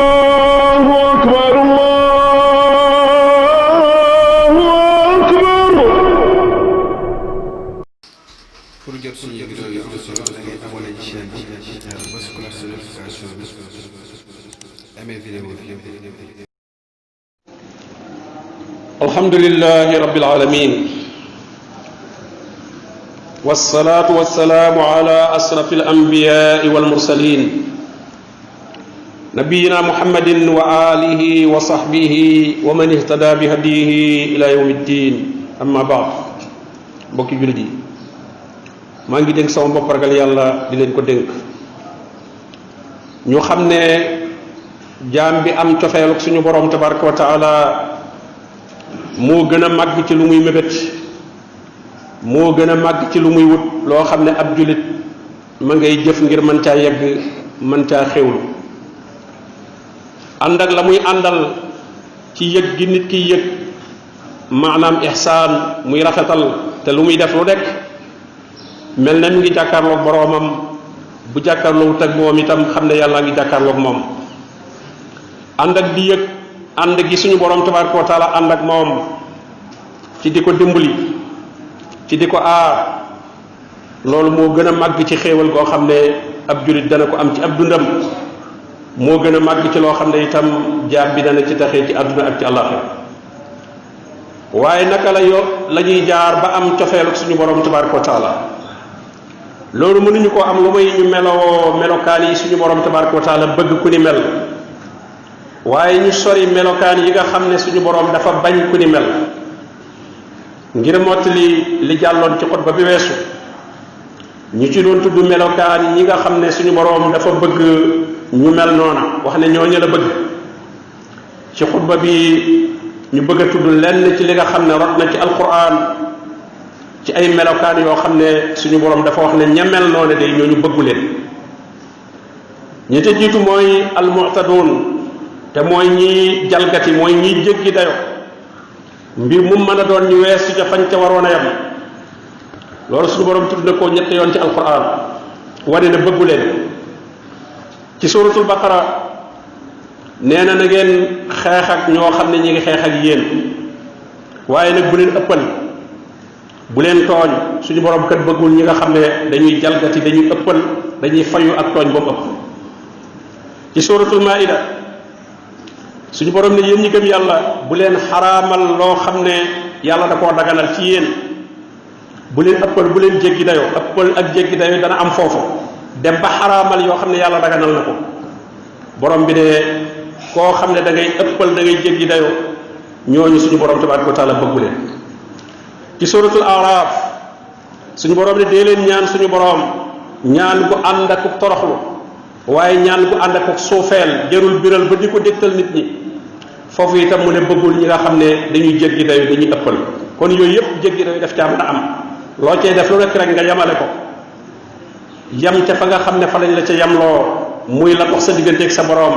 الله أكبر الله أكبر. pour jot suñu vidéo yi am solo da ngay abonné ci chaîne bi bës cloche de notification bi amee vidéo bi. alhamdulillahi rabbil alamin والصلاة والسلام على أشرف الأنبياء والمرسلين نبينا محمد وآله وصحبه ومن اهتدى بهديه إلى يوم الدين أما بعد mbokki jullit yi maa ngi dénk sama bopp ragal yàlla di leen ko dénk ñu xam ne jaam bi am cofeeluk suñu borom tabaraka wa taala moo gën a màgg ci lu muy mébét moo gën a màgg ci lu muy wut loo xam ne ab julit ma ngay jëf ngir mën caa yegg mën caa xewlu ànd ak la muy àndal ci yëg gi nit ki yëg maanaam ihsaan muy rafetal te lu muy def lu nekk mel na mi ngi jàkkaarloog boroomam bu jàkkaarloogu teg moom itam xam ne yàlla ngi jàkkaarloog moom ànd ak di yëg ànd gi suñu borom tabaraka wa taala ànd ak moom ci di ko dimbali ci di ko aar loolu moo gën a màgg ci xéewal goo xam ne ab julit dana ko am ci ab dundam moo gën a màgg ci loo xam ne itam jaam bi dana ci taxee ci àdduna ak ci àllaaxira waaye naka la ñuy jaar ba am cofeelu suñu borom tabaraka wa taala loolu mënuñu koo am lu may ñu meloo melokaan yi suñu borom tabaraka wa taala bëgg ku ni mel waaye ñu sori melokaan yi nga xam ne suñu borom dafa bañ ku ni mel ngir mottali li jàlloon ci xutba bi weesu ñu ci doon tudd melokaan yi nga xam ne suñu boroom dafa bëgg ñu mel noona wax ne ñooñu la bëgg ci xutba bi ñu bëgg a tudd lenn ci li nga xam ne rot na ci alquran ci ay melokaan yoo xam ne suñu boroom dafa wax ne ña mel noone day ñooñu bëggu leen ñi ca jiitu mooy almu'tadun te mooy ñi jalgati mooy ñi jéggi dayo mbir mu mën a doon ñu weesu ca fañ ca waroon a yam loolu suñu borom tudd na ko ñetti yoon ci alquran wane na bëggu leen ci suratul baqara nee na ngeen xeex ak ñoo xam ne ñi ngi xeex ak yéen waaye nag bu leen ëppal bu leen tooñ suñu borom kat bëggul ñi nga xam ne dañuy jalgati dañuy ëppal dañuy fayu ak tooñ boobu ëpp ci suratul maida suñu borom ne yéen ñi gëm yàlla bu leen xaraamal loo xam ne yàlla da koo daganal ci yéen bu leen ëppal bu leen jéggi dayoo ëppal ak jéggi dayoo dana am foofu dem ba xaraamal yoo xam ne yàlla daganal na ko borom bi ne koo xam ne da ngay ëppal da ngay jéggi dayoo ñooñu suñu borom tabaraka wa taala bëggu leen ci suratul araf suñu borom ne dee leen ñaan suñu borom ñaan gu ànd ak toroxlu waaye ñaan gu ànd ak suufeel jarul biral ba di ko dégtal nit ñi foofu itam mu ne bëggul ñi nga xam ne dañuy jéggi dayu dañuy ëppal kon yooyu yëpp jéggi dayu def caa mën a am loo cay def lu nekk rek nga yamale ko yam ca fa nga xam ne fa lañ la ca yamloo muy la dox sa digganteeg sa boroom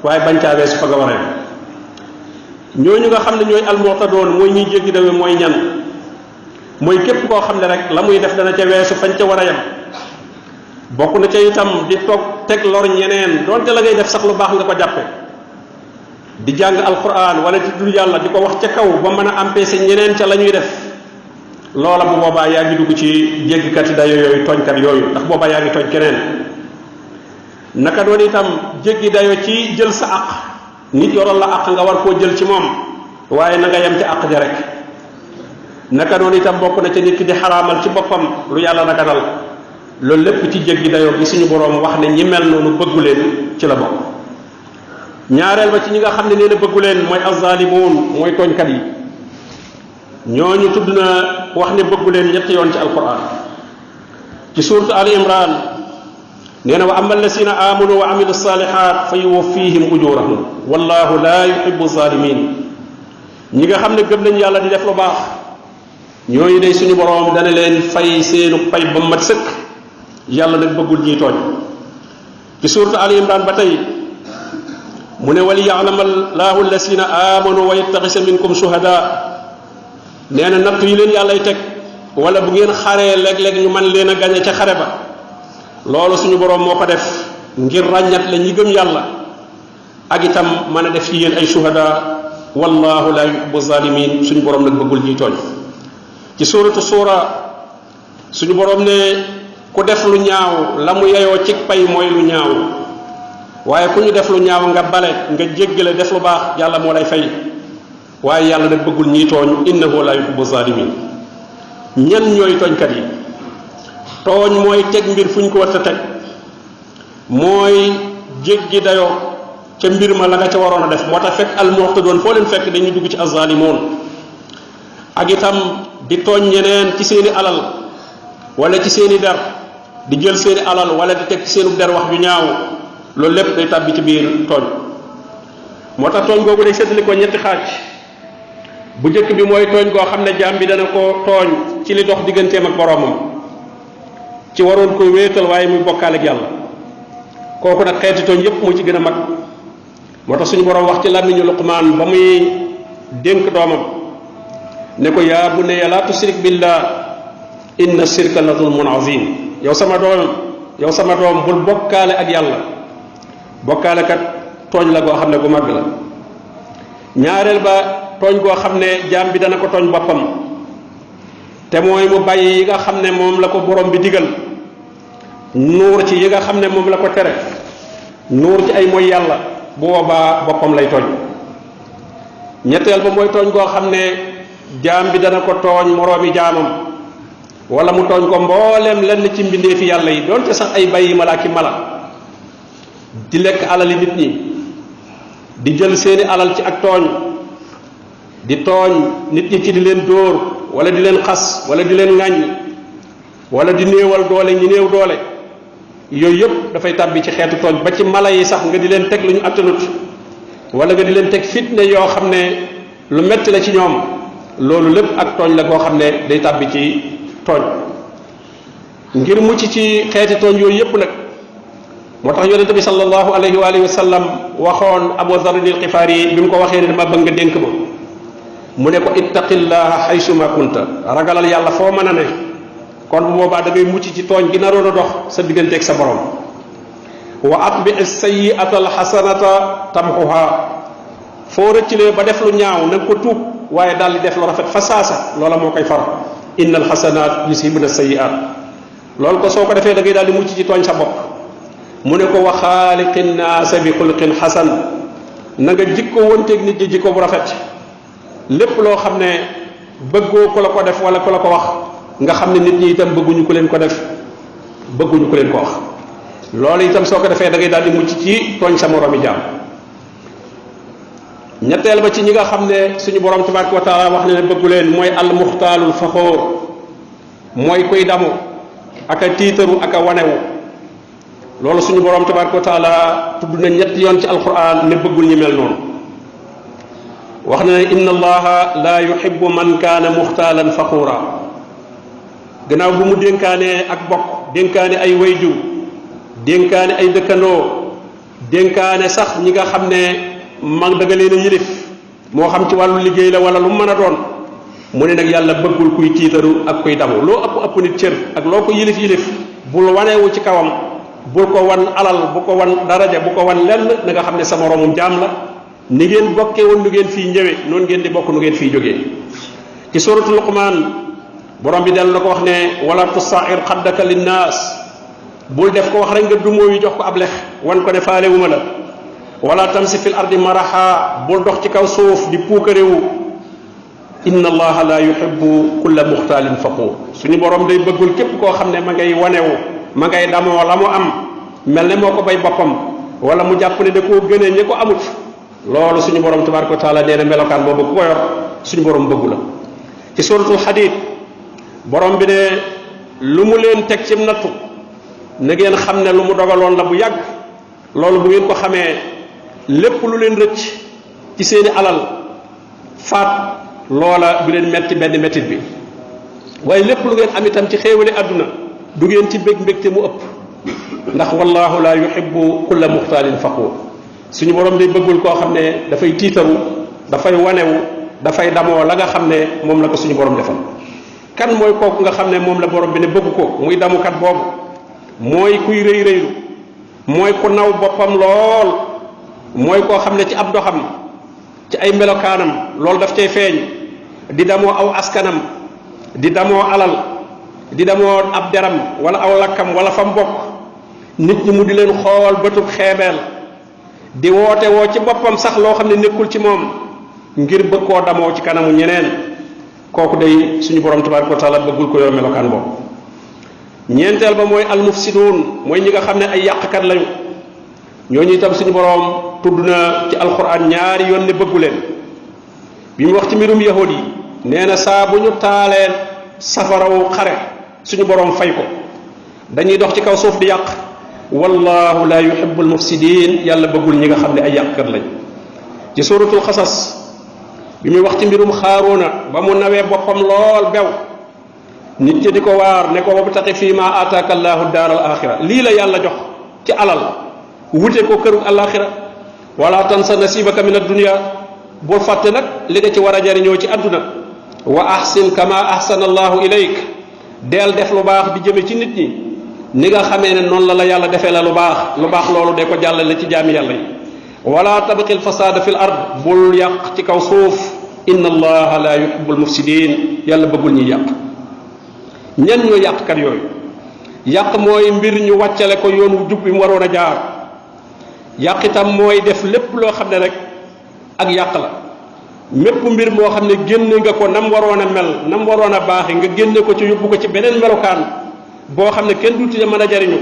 waaye bañ caa weesu fa nga waree ñooñu nga xam ne ñooy almu'tadoon mooy ñuy jéggi dayu mooy ñan mooy képp koo xam ne rek la muy def dana ca weesu fañ ca war a yam bokk na ca itam di toog teg lor ñeneen donte la ngay def sax lu baax nga ko jàppe di jàng alquran wala di tudd yàlla di ko wax ca kaw ba mën a empêcher ñeneen ca la ñuy def loola bu boobaa yaa ngi dugg ci jéggikati dayo yooyu tooñkat yooyu ndax boobaa yaa ngi tooñ keneen naka doon itam jéggi dayo ci jël sa àq nit yoral la àq nga war koo jël ci moom waaye na nga yem ci àq ja rek naka doon itam bokk na ca nit ki di xaraamal ci boppam lu yàlla daganal loolu lépp ci jéggi dayoo gi suñu boroom wax ne ñi mel noonu bëggu leen ci la bokk ñaareel ba ci ñi nga xam ne nee na bëggu leen mooy azzalimun mooy tooñkat yi ñooñu tudd na wax ne bëggu leen ñetti yoon ci alquran ci suuratu ali imran nee na wa amma allasina amanu wa amilu salihat fa yuwaffihim ujurahum wallahu la yuhibbu zalimin ñi nga xam ne gëm nañ yàlla di def lu baax ñooñu day suñu boroom dana leen fay seenu pay ba mat sëkk yàlla nag bëggul ñiy tooñ ci suuratu ali imran ba tey mu ne wali ya'lama allahu allasina amanu wa yattaxisa minkum shuhada nee na natt yi leen yàllay teg wala bu ngeen xaree léeg-léeg ñu man leen a gañe ca xare ba loolu suñu borom moo ko def ngir ràññat la ñi gëm yàlla ak itam mën a def ci yéen ay shuhada wallahu la yuhibbu zalimin suñu borom nag bëggul ñuy tooñ ci suuratu suura suñu borom ne ku def lu ñaaw la mu yeyoo ci pay mooy lu ñaaw waaye ku ñu def lu ñaaw nga bale nga jéggale def lu baax yàlla moo lay fay waaye yàlla nag bëggul ñiy tooñ innahu la yuhibbu zalimin ñan ñooy tooñkat yi tooñ mooy teg mbir fu ñu ko war a teg mooy jéggi dayoo ca mbir ma la nga ca waroon a def moo tax fekk almu'tadoon foo leen fekk dañuy dugg ci azzalimoon ak itam di tooñ ñeneen ci seeni alal wala ci seeni der di jël seeni alal wala di teg ci seenu der wax ju ñaaw loolu lépp day tàbbi ci biir tooñ moo tax tooñ googu day seetali ko ñetti xaaj bu njëkk bi mooy tooñ goo xam ne jaam bi dana ko tooñ ci li dox digganteem ak boroomam ci waroon ko wéetal waaye muy bokkaale ak yàlla kooku nag xeeti tooñ yépp moo ci gën a mag moo tax suñu boroom wax ci làmmiñu Luqmaan ba muy dénk doomam ne ko yaa bunayya laa tushrik billah inna shirka la zulmun azim yow sama doom bul bokkaale ak yàlla bokkaale kat tooñ la goo xam ne gu mag la ñaareel ba tooñ goo xam ne jaam bi dana ko tooñ boppam te mooy mu bàyyi yi nga xam ne moom la ko borom bi digal nuur ci yi nga xam ne moom la ko tere nuur ci ay mooy yàlla bu boobaa boppam lay tooñ ñetteel ba mooy tooñ goo xam ne jaam bi dana ko tooñ moroomi jaamam wala mu tooñ ko mbooleem lenn ci mbindeefi yàlla yi doonte sax ay bàyyi mala ki mala di lekk alali nit ñi di jël seeni alal ci ak tooñ di tooñ nit ñi ci di leen dóor wala di leen xas wala di leen ŋàññ wala di néewal doole ñi néew doole yooyu yëpp dafay tàbbi ci xeetu tooñ ba ci mala yi sax nga di leen teg lu ñu attanut wala nga di leen teg fitne yoo xam ne lu metti la ci ñoom loolu lépp ak tooñ la goo xam ne day tàbbi ci tooñ ngir mucc ci xeeti tooñ yooyu yëpp nag moo tax yonente bi sallallahu alayhi wa alihi wa sallam waxoon Abu Dharr al-Ghifari bi mu ko waxee ne dama bëgg nga dénk ma mu ne ko ittaqillaha haysuma kunta ragalal yàlla foo mën a ne kon bu boobaa da ngay mucc ci tooñ gi naroon a dox sa digganteeg sa borom wa atbi as-sayyi'ata al-hasanata tamhuha foo rëccilee ba def lu ñaaw na nga ko tuub waaye daal di def lu rafet fa saasa loola moo koy far inna al-hasanat yusibuna as-sayyi'at loolu ko soo ko defee da ngay daal di mucc ci tooñ sa bopp mu ne ko wa xaaliqin naasa bi xulqin xasan na nga jikko wonteeg nit ñi jikko bu rafet lépp loo xam ne bëggoo ku la ko def wala ku la ko wax nga xam ne nit ñi itam bëgguñu ku leen ko def bëgguñu ku leen ko wax loolu itam soo ko defee da ngay daal di mucc ci tooñ sa moroomi jaam ñetteel ba ci ñi nga xam ne suñu borom tabaraka wa taala wax ne bëggu leen mooy al muxtaalul faxóor mooy kuy damu ak a tiitaru ak a wanewu loolu suñu borom tabaraka wa taala tudd na ñetti yoon ci alquran ne bëggul ñi mel noonu wax na ne inna allaha la yuhibbu man kaana muxtaalan faxuura gannaaw bu mu dénkaane ak bokk dénkaane ay wayju dénkaane ay dëkkandoo dénkaane sax ñi nga xam ne mag da nga leen a yilif moo xam ci wàllu liggéey la wala lu mu mën a doon mu ne nag yàlla bëggul kuy tiitaru ak kuy damu loo ëpp nit cër ak loo ko yilif bul wanewu ci kawam bul ko wan alal bu ko wan daraja bu ko wan lenn na nga xam ne sa moroomum jaam la ni ngeen bokkee woon nu ngeen fii ñëwee noonu ngeen di bokk nu ngeen fii jógee ci suratu Luqmaan borom bi dellu na ko wax ne wala tusair xaddaka linnaas bul def ko wax rek nga dumoo yu jox ko ab lex wan ko ne faalewuma la wala tamsi fil ardi maraha bul dox ci kaw suuf di puukarewu inna allaha la yuhibbu kulla muxtaalin faxuur suñu borom day bëggul képp koo xam ne ma ngay wanewu ma ngay damoo la mu am mel ne moo ko bay boppam wala mu jàpp ne da koo gënee ñi ko amut loolu suñu borom tabaraka wa taala nee na melokaan boobu ku ko yor suñu borom bëggu la ci suratul Hadiid borom bi ne lu mu leen teg ci nattu na ngeen xam ne lu mu dogaloon la bu yàgg loolu bu ngeen ko xamee lépp lu leen rëcc ci seeni alal faat loola du leen metti benn mettit bi waaye lépp lu ngeen am itam ci xéewale àdduna du ngeen ci bég mbégte mu ëpp ndax wallahu la yuhibbu kulla muxtaalin faxuur suñu borom day bëggul koo xam ne dafay tiitaru dafay wanewu dafay damoo la nga xam ne moom la ko suñu borom defal kan mooy kooku nga xam ne moom la borom bi ne bëgg ko muy damukat boobu mooy kuy rëy rëylu mooy ku naw boppam lool mooy koo xam ne ci ab doxam ci ay melokaanam loolu daf cay feeñ di damoo aw askanam di damoo alal di damoo ab deram wala aw lakkam wala fam bokk nit ñi mu di leen xool bëtub xeebeel di woote woo ci boppam sax loo xam ne nekkul ci moom ngir bëgg koo damoo ci kanamu ñeneen kooku day suñu borom tabaraka wa taala bëggul ko yor melokaan boobu ñeenteel ba mooy almufsiduun mooy ñi nga xam ne ay yàqkat lañu ñooñu itam suñu borom tudd na ci alquran ñaari yoon ne bëggu leen bi mu wax ci mbirum yahud yi nee na saa bu ñu taalee safarawu xare suñu borom fay ko dañuy dox ci kaw suuf di yàq wallahu la yuhibbu almufsidin yàlla bëggul ñi nga xam ne ay yàqkat lañ ci suratul xasas bi muy wax ci mbirum xaaroona ba mu nawee boppam lool bew nit ñi di ko waar ne ko wabtaqi fii ma ataaka allahu daar al axira lii la yàlla jox ci alal wute ko këru alaxira wala tansa nasibaka min addunia bul fàtte nag li nga ci war a jariñoo ci adduna wa ahsin kama ahsana allahu ilayk deel def lu baax di jëme ci nit ñi ni nga xamee ne noonu la yàlla defee la lu baax loolu de ko jàllale ci jaami yàlla yi wala tabqi alfasada fi l ard bul yàq ci kaw suuf inna allaha la yuhibbu almufsidin yàlla bëggul ñuy yàq ñan ñoo yàqkat yooyu yàq mooy mbir ñu wàccale ko yoon wu jub bi mu waroon a jaar yàq itam mooy def lépp loo xam ne rek ak yàq la mépp mbir moo xam ne génne nga ko nam waroon a mel nam waroon a baaxe nga génne ko ci yóbbu ko ci beneen melokaan boo xam ne kenn duuti mën a jariñu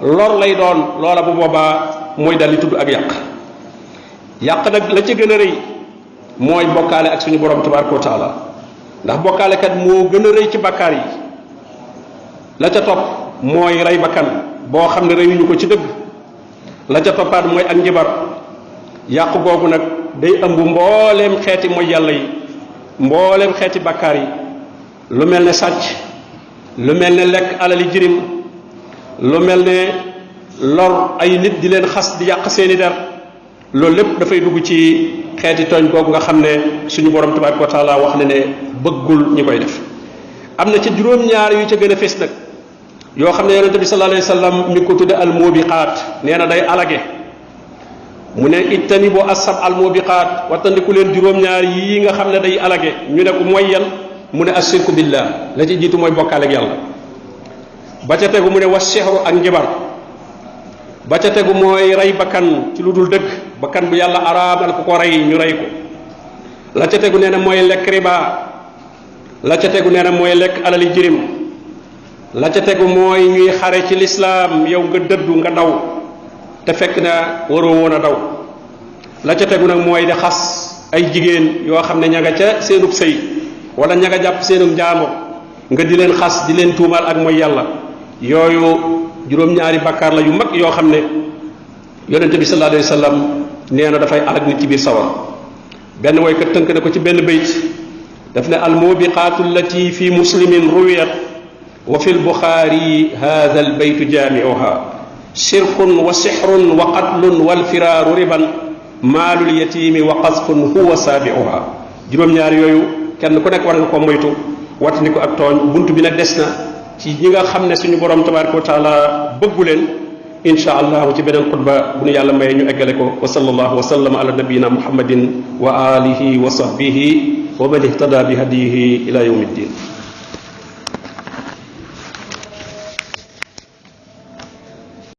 lor lay doon loola bu boobaa mooy dal di tudd ak yàq nag la ci gën a rëy mooy bokkaale ak suñu borom tabaraka wa taala ndax bokkaalekat moo gën a rëy ci bakkaar yi la ca topp mooy rey bakkan boo xam ne reyuñu ko ci dëgg la ca toppaat mooy ak njibar yàq googu nag day ëmb mbooleem xeeti mooy yàlla yi mbooleem xeeti bakkaar yi lu mel ne sàcc lu mel ne lekk alali jirim lu mel ne lor ay nit di leen xas di yàq seeni der loolu lépp dafay dugg ci xeeti tooñ googu nga xam ne suñu borom tabaraka wa taala wax ne ne bëggul ñi koy def am na ca juróom-ñaar yu ca gën a fés nag yoo xam ne yonente bi sallallahu alayhi wa sallam mi ngi ko tudde almubiqaat nee na day alage mu ne ittanibu asab almubiqaat wattandiku leen juróom-ñaar yii nga xam ne day alage ñu ne ko mooy yan mu ne ashirku billah la ci jiitu mooy bokkaale ak yàlla ba ca tegu mu ne wasihru ak njibar ba ca tegu mooy rey bakkan ci lu dul dëgg bakkan bu yàlla araamal ku ko rey ñu rey ko la ca tegu nee na mooy lekk riba la ca tegu nee na mooy lekk alali jirim la ca tegu mooy ñuy xare ci lislaam yow nga dëddu nga daw te fekk na waroo woon a daw la ca tegu nag mooy di xas ay jigéen yoo xam ne ña nga ca seenub sëy wala ña nga jàpp seenub njaamo nga di leen xas di leen tuumaal ak mooy yàlla yooyu juróom-ñaari bakkaar la yu mag yoo xam ne yonente bi sallallahu alayhi wa sallam nee na dafay alag nit ci biir sawar benn way kat tënk na ko ci benn bayt daf ne almubiqaatu allati fi muslimin ruwiyat wa fi lbuxaari hada albaytu jaamiuha shirkun wa sixrun wa qatlun walfiraaru riban maalul yatiimi wa qasfun huwa saabiuha juróom-ñaar yooyu kenn ku nekk war nga ko moytu wattandi ko ak tooñ bunt bi nag des na ci ñi nga xam ne suñu borom tabaraka wa taala bëggu leen insha allahu ci beneen xutba bu nu yàlla maye ñu eggale ko wa sallallahu wa sallam ala nabiyina muhammadin wa alihi wa sahbihi wa man ihtada bi hadiyihi ila yawmi ddin